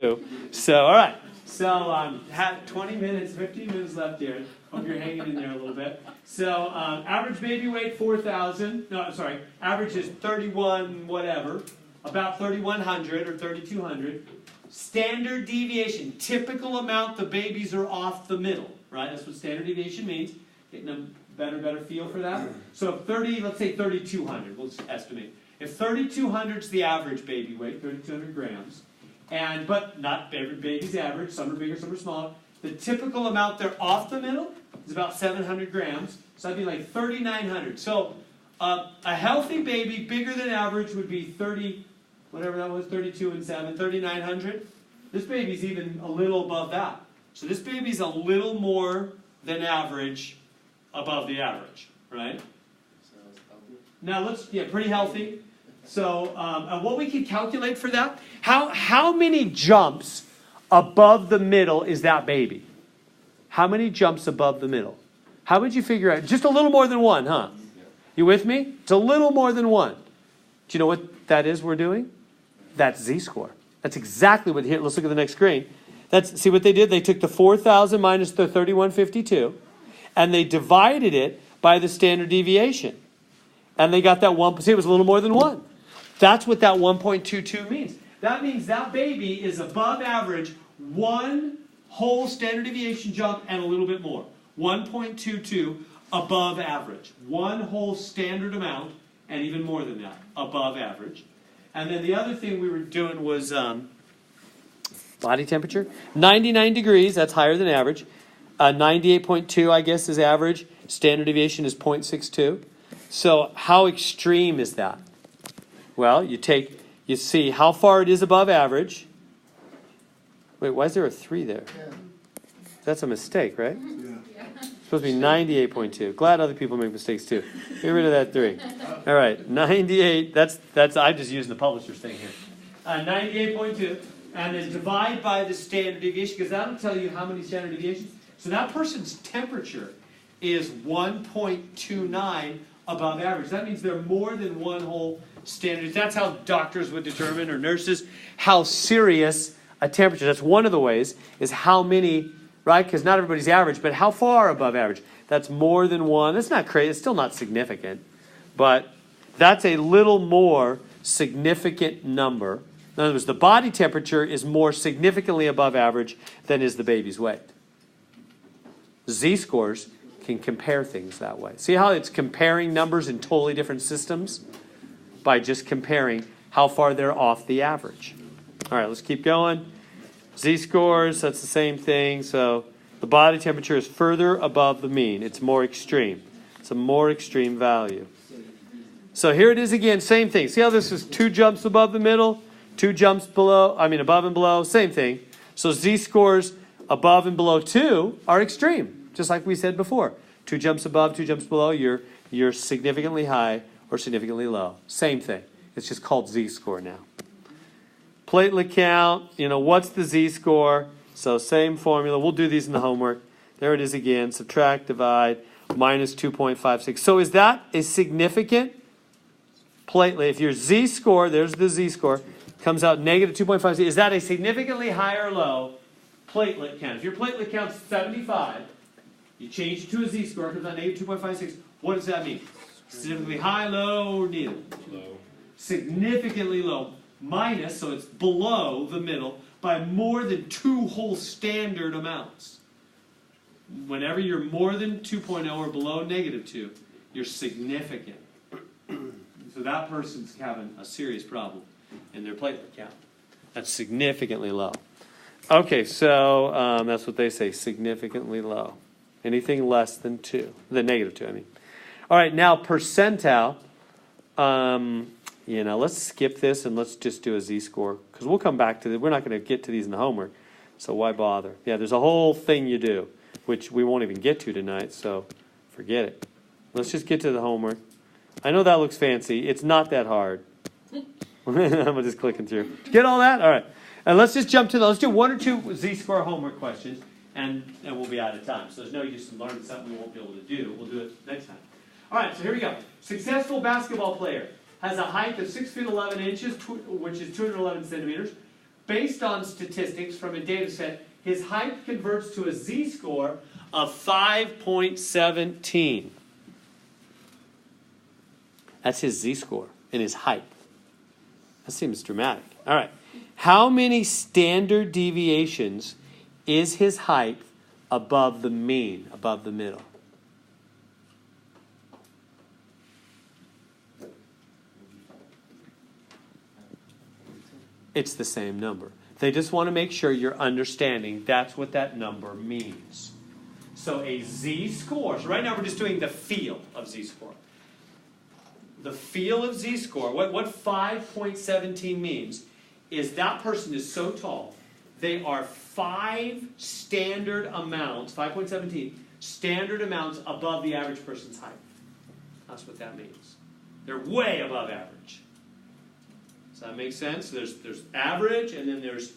So, all right. So, have 20 minutes, 15 minutes left here. Hope you're hanging in there a little bit. So, average baby weight, 4,000. No, sorry. Average is 31 whatever. About 3,100 or 3,200. Standard deviation. Typical amount the babies are off the middle. Right? That's what standard deviation means. Getting a better feel for that. So, let's say 3,200. We'll just estimate. If 3,200 is the average baby weight, 3,200 grams, but not every baby's average, some are bigger, some are smaller. The typical amount they're off the middle is about 700 grams. So that'd be like 3,900. So a healthy baby, bigger than average, would be 30, whatever that was, 32 and 7, 3,900. This baby's even a little above that. So this baby's a little more than average above the average, right? Now pretty healthy. So what we can calculate for that, how many jumps above the middle is that baby? How many jumps above the middle? How would you figure out? Just a little more than one, huh? You with me? It's a little more than one. Do you know what that is we're doing? That's z-score. That's exactly what, here, let's look at the next screen. See what they did? They took the 4,000 minus the 3,152, and they divided it by the standard deviation. And they got that one, see, it was a little more than one. That's what that 1.22 means. That means that baby is above average one whole standard deviation jump and a little bit more. 1.22 above average. One whole standard amount and even more than that, above average. And then the other thing we were doing was body temperature. 99 degrees, that's higher than average. 98.2, I guess, is average. Standard deviation is 0.62. So how extreme is that? Well, you see how far it is above average. Wait, why is there a 3 there? Yeah. That's a mistake, right? Yeah. It's supposed to be 98.2. Glad other people make mistakes too. Get rid of that 3. All right, 98. That's I'm just using the publisher's thing here. 98.2, and then divide by the standard deviation, because that'll tell you how many standard deviations. So that person's temperature is 1.29 above average. That means they're more than one whole standard. That's how doctors would determine, or nurses, how serious a temperature. That's one of the ways, is how many, right? Because not everybody's average, but how far above average. That's more than one. That's not crazy. It's still not significant. But that's a little more significant number. In other words, the body temperature is more significantly above average than is the baby's weight. Z-scores can compare things that way. See how it's comparing numbers in totally different systems? By just comparing how far they're off the average. All right, let's keep going. Z-scores, that's the same thing. So the body temperature is further above the mean. It's more extreme. It's a more extreme value. So here it is again, same thing. See how this is 2 jumps above the middle, 2 jumps below, above and below, same thing. So Z-scores above and below 2 are extreme, just like we said before. 2 jumps above, 2 jumps below, you're significantly high or significantly low. Same thing. It's just called z-score now. Platelet count, what's the z-score? So same formula. We'll do these in the homework. There it is again. Subtract, divide, minus 2.56. So is that a significant platelet? If your z-score, there's the z-score, comes out negative 2.56, is that a significantly high or low platelet count? If your platelet count's 75, you change it to a z-score, it comes out negative 2.56. What does that mean? Significantly high, low, or neither? Low. Significantly low. Minus, so it's below the middle, by more than 2 whole standard amounts. Whenever you're more than 2.0 or below negative 2, you're significant. So that person's having a serious problem in their platelet count. That's significantly low. Okay, so that's what they say, significantly low. Anything less than 2, the negative 2, I mean. All right, now percentile. Let's skip this and let's just do a z-score, because we'll come back to it. We're not going to get to these in the homework, so why bother? Yeah, there's a whole thing you do, which we won't even get to tonight, so forget it. Let's just get to the homework. I know that looks fancy. It's not that hard. I'm just clicking through. Get all that? All right. And let's just jump to let's do 1 or 2 z-score homework questions, and we'll be out of time. So there's no use in learning something we won't be able to do. We'll do it next time. All right, so here we go. Successful basketball player has a height of 6 feet 11 inches, which is 211 centimeters. based on statistics from a data set, his height converts to a z-score of 5.17. That's his z-score in his height. That seems dramatic. All right. How many standard deviations is his height above the mean, above the middle? It's the same number. They just want to make sure you're understanding that's what that number means. So a z-score, so right now we're just doing the feel of z-score. The feel of z-score, what 5.17 means is that person is so tall, they are 5 standard amounts, 5.17, standard amounts above the average person's height. That's what that means. They're way above average. Does that make sense? There's average, and then there's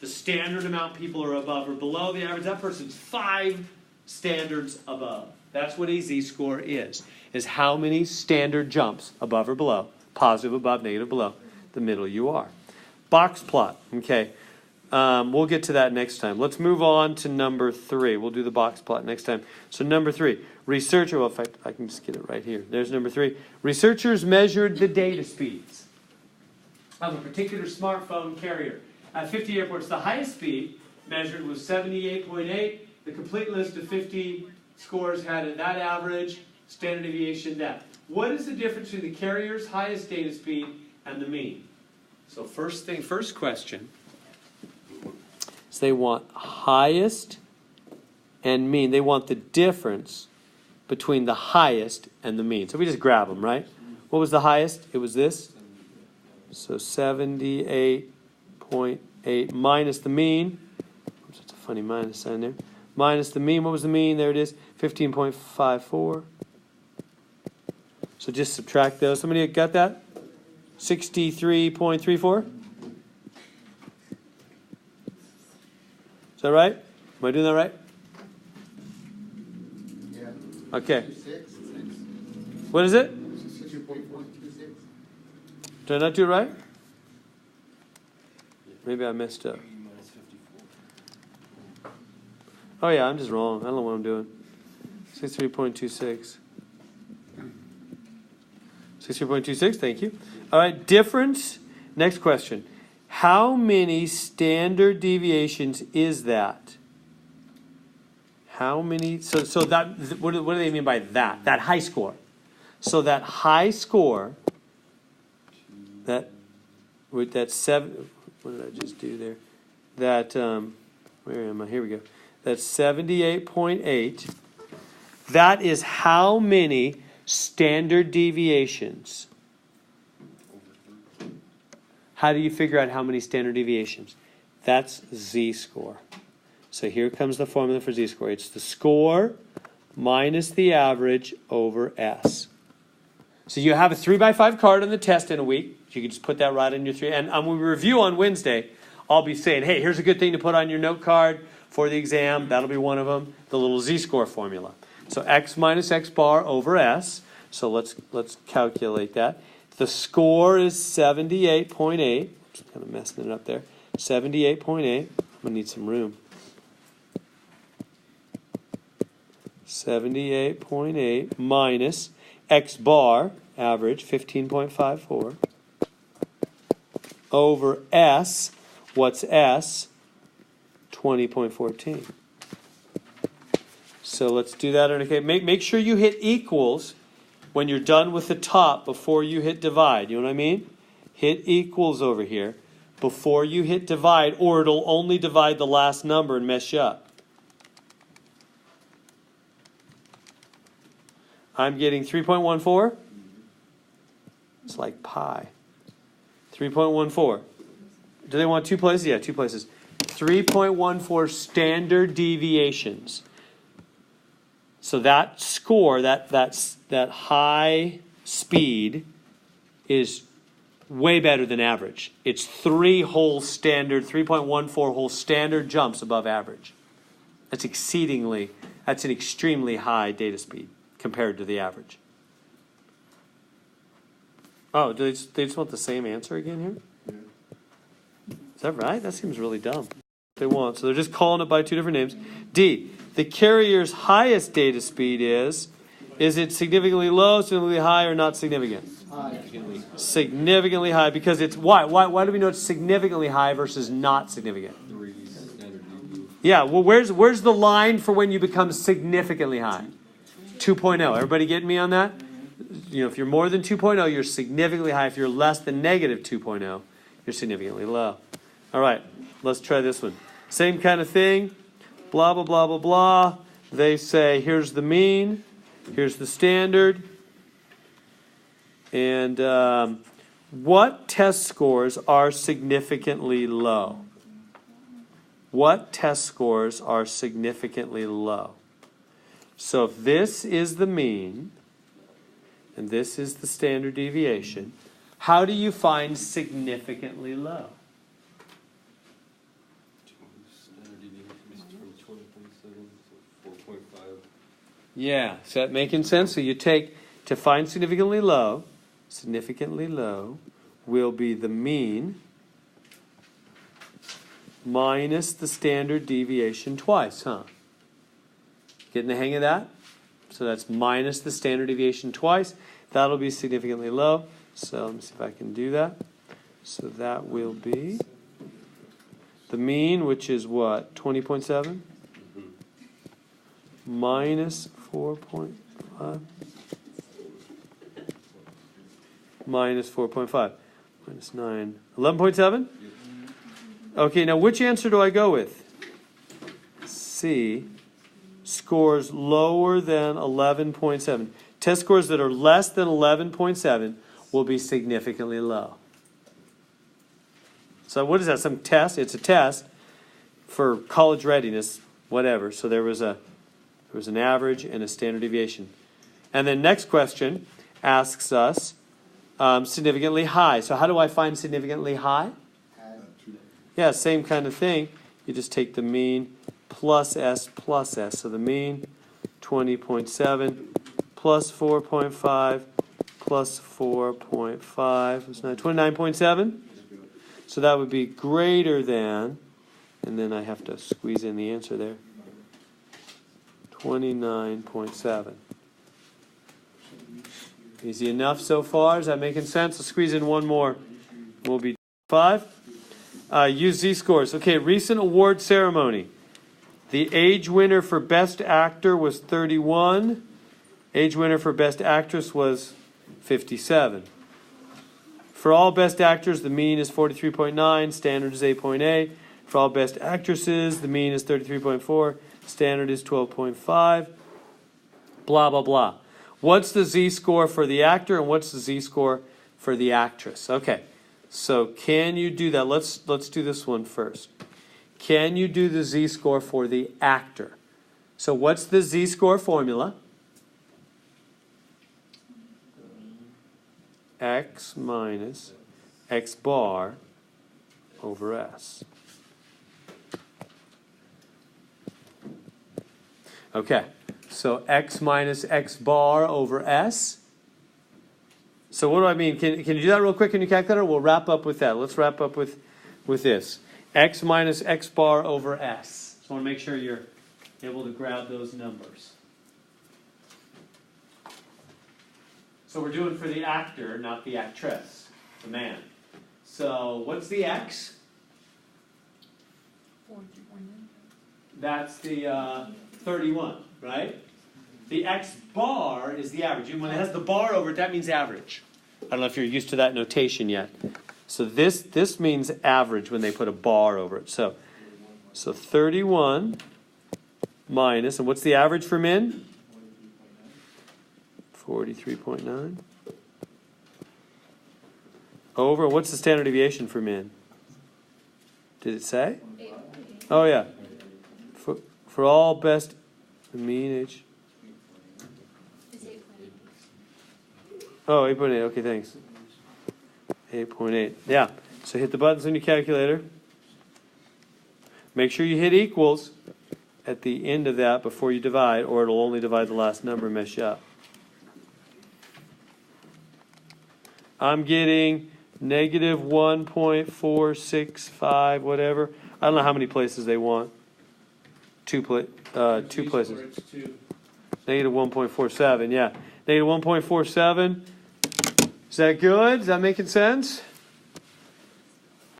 the standard amount people are above or below the average. That person's 5 standards above. That's what a z-score is how many standard jumps above or below, positive above, negative below, the middle you are. Box plot, okay. We'll get to that next time. Let's move on to number 3. We'll do the box plot next time. So number 3, researcher, well, in fact, I can just get it right here. There's number 3. Researchers measured the data speeds of a particular smartphone carrier at 50 airports. The highest speed measured was 78.8. The complete list of 50 scores had in that average, standard deviation that. What is the difference between the carrier's highest data speed and the mean? So first question is they want highest and mean. They want the difference between the highest and the mean. So we just grab them, right? What was the highest? It was this. So 78.8 minus the mean. Oops, that's a funny minus sign there. Minus the mean. What was the mean? There it is. 15.54. So just subtract those. Somebody got that? 63.34? Is that right? Am I doing that right? Yeah. Okay. 6. What is it? 62.426. Did I not do it right? Maybe I messed up. Oh yeah, I'm just wrong. I don't know what I'm doing. 63.26. 63.26, thank you. All right, difference. Next question. How many standard deviations is that? How many? So that, what do they mean by that? That high score. So that high score, that 7, what did I just do there? That, where am I? Here we go. That's 78.8. That is how many standard deviations? How do you figure out how many standard deviations? That's z-score. So here comes the formula for z-score. It's the score minus the average over S. So you have a 3x5 card on the test in a week. You can just put that right in your 3. And when we review on Wednesday, I'll be saying, hey, here's a good thing to put on your note card for the exam. That'll be one of them. The little z-score formula. So x minus x bar over S. So let's calculate that. The score is 78.8. Just kind of messing it up there. 78.8. I'm going to need some room. 78.8 minus x bar, average, 15.54, over S. What's S? 20.14. So let's do that. Okay, make sure you hit equals when you're done with the top before you hit divide. You know what I mean? Hit equals over here before you hit divide, or it'll only divide the last number and mess you up. I'm getting 3.14. It's like pi. 3.14. Do they want 2 places? Yeah, 2 places. 3.14 standard deviations. So that score, that high speed is way better than average. It's 3.14 whole standard jumps above average. That's an extremely high data speed compared to the average. Oh, do they just want the same answer again here? Yeah. Is that right? That seems really dumb. They want. So they're just calling it by two different names. D, the carrier's highest data speed is it significantly low, significantly high, or not significant? High. Significantly high, because it's, why do we know it's significantly high versus not significant? Yeah, well, where's the line for when you become significantly high? 2.0. Everybody getting me on that? You know, if you're more than 2.0, you're significantly high. If you're less than negative 2.0, you're significantly low. All right, let's try this one. Same kind of thing. Blah, blah, blah, blah, blah. They say, here's the mean. Here's the standard. And what test scores are significantly low? What test scores are significantly low? So if this is the mean, and this is the standard deviation, how do you find significantly low? Yeah, is that making sense? So you take, to find significantly low will be the mean minus the standard deviation twice, huh? Getting the hang of that? So that's minus the standard deviation twice. That'll be significantly low. So let me see if I can do that. So that will be the mean, which is what? 20.7? Minus 4.5. Minus 4.5. Minus 9. 11.7? Okay, now which answer do I go with? C. Scores lower than 11.7. Test scores that are less than 11.7 will be significantly low. So what is that? Some test? It's a test for college readiness, whatever. So there was an average and a standard deviation. And then next question asks us significantly high. So how do I find significantly high? Yeah, same kind of thing. You just take the mean plus S plus S. So the mean, 20.7 plus 4.5 plus 4.5 is 29.7. So that would be greater than, and then I have to squeeze in the answer there, 29.7. Easy enough so far? Is that making sense? Let's squeeze in one more. We'll be 5. Use Z-scores. Okay, recent award ceremony. The age winner for Best Actor was 31. Age winner for Best Actress was 57. For all Best Actors, the mean is 43.9. Standard is 8.8. For all Best Actresses, the mean is 33.4. Standard is 12.5. Blah, blah, blah. What's the Z-score for the actor and what's the Z-score for the actress? Okay, so can you do that? Let's do this one first. Can you do the Z-score for the actor? So what's the Z-score formula? X minus X bar over S. Okay, so X minus X bar over S. So what do I mean? Can you do that real quick in your calculator? We'll wrap up with that. Let's wrap up with this. X minus X bar over S. Just want to make sure you're able to grab those numbers. So we're doing for the actor, not the actress, the man. So what's the X? That's the 31, right? The X bar is the average. And when it has the bar over it, that means average. I don't know if you're used to that notation yet. So this means average when they put a bar over it. So 31 minus, and what's the average for min? 43.9. Over, what's the standard deviation for min? Did it say? 8.8. Oh, yeah. For all best, the mean age. It's 8.8. Oh, 8.8. Okay, thanks. 8.8. Yeah. So hit the buttons on your calculator. Make sure you hit equals at the end of that before you divide, or it'll only divide the last number and mess you up. I'm getting negative 1.465, whatever. I don't know how many places they want. Two places. Negative 1.47, yeah. Negative 1.47. Is that good? Is that making sense?